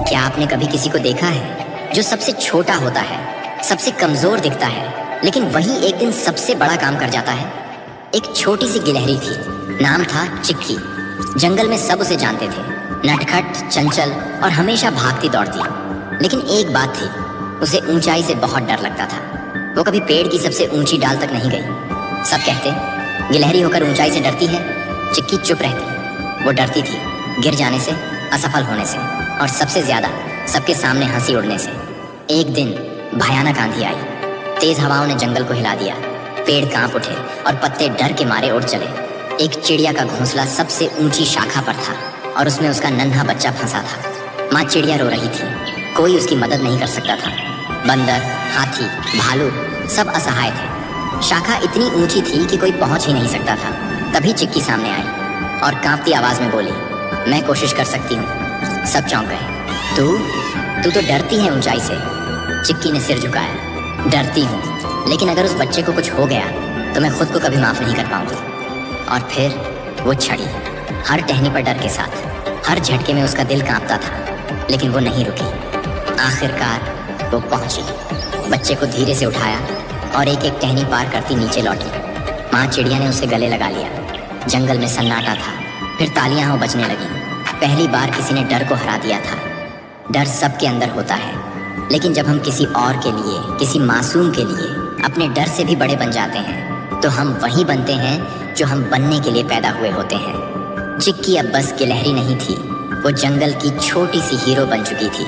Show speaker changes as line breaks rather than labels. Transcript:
क्या आपने कभी किसी को देखा है जो सबसे छोटा होता है, सबसे कमजोर दिखता है, लेकिन वही एक दिन सबसे बड़ा काम कर जाता है? एक छोटी सी गिलहरी थी, नाम था चिक्की। जंगल में सब उसे जानते थे, नटखट, चंचल और हमेशा भागती दौड़ती। लेकिन एक बात थी, उसे ऊंचाई से बहुत डर लगता था। वो कभी पेड़ की सबसे ऊंची डाल तक नहीं गई। सब कहते गिलहरी होकर ऊंचाई से डरती है। चिक्की चुप रहती। वो डरती थी गिर जाने से, असफल होने से और सबसे ज्यादा सबके सामने हंसी उड़ने से। एक दिन भयानक आंधी आई। तेज हवाओं ने जंगल को हिला दिया। पेड़ कांप उठे और पत्ते डर के मारे उड़ चले। एक चिड़िया का घोंसला सबसे ऊंची शाखा पर था और उसमें उसका नन्हा बच्चा फंसा था। माँ चिड़िया रो रही थी, कोई उसकी मदद नहीं कर सकता था। बंदर, हाथी, भालू सब असहाय थे। शाखा इतनी ऊंची थी कि कोई पहुंच ही नहीं सकता था। तभी चिक्की सामने आई और कांपती आवाज में बोली, मैं कोशिश कर सकती हूँ। सब चौंक गए। तू तो डरती है ऊंचाई से। चिक्की ने सिर झुकाया। डरती हूँ, लेकिन अगर उस बच्चे को कुछ हो गया तो मैं खुद को कभी माफ नहीं कर पाऊंगी। और फिर वो छड़ी, हर टहनी पर डर के साथ। हर झटके में उसका दिल कांपता था, लेकिन वो नहीं रुकी। आखिरकार वो पहुंची। बच्चे को धीरे से उठाया और एक एक टहनी पार करती नीचे लौटी। माँ चिड़िया ने उसे गले लगा लिया। जंगल में सन्नाटा था। फिर तालियां हो बजने लगी। पहली बार किसी ने डर को हरा दिया था। डर सबके अंदर होता है, लेकिन जब हम किसी और के लिए, किसी मासूम के लिए अपने डर से भी बड़े बन जाते हैं तो हम वही बनते हैं जो हम बनने के लिए पैदा हुए होते हैं। चिक्की अब बस गिलहरी नहीं थी, वो जंगल की छोटी सी हीरो बन चुकी थी।